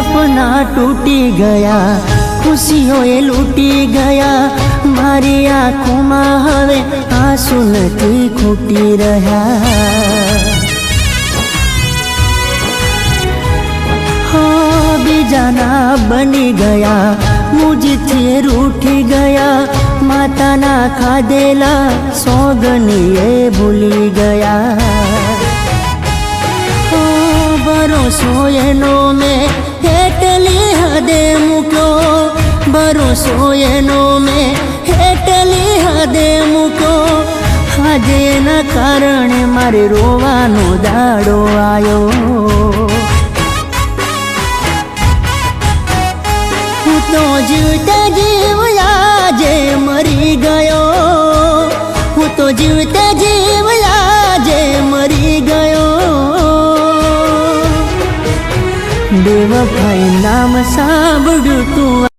सपना टूटी गया, खुशियों ए लूटी गया, मारी आँखों में हवे आंसू नहीं खूटी रहा। हाँ बीजाना बनी गया, मुझे रूठी गया, माता ना खादेला सोगनी ये भूली गया। भरोसो एनो में हेटली हदे मुक्यो, भरोसो एनो में हेटली हदे मुक्यो, आजे न कारण मारे रोवानो दाड़ो आयो। हूँ तो जीवते जीव आजे मरी गयो, हूँ तो जीवते जीव आजे मरी गयो। बेवफाई नाम सांभळ्યું તું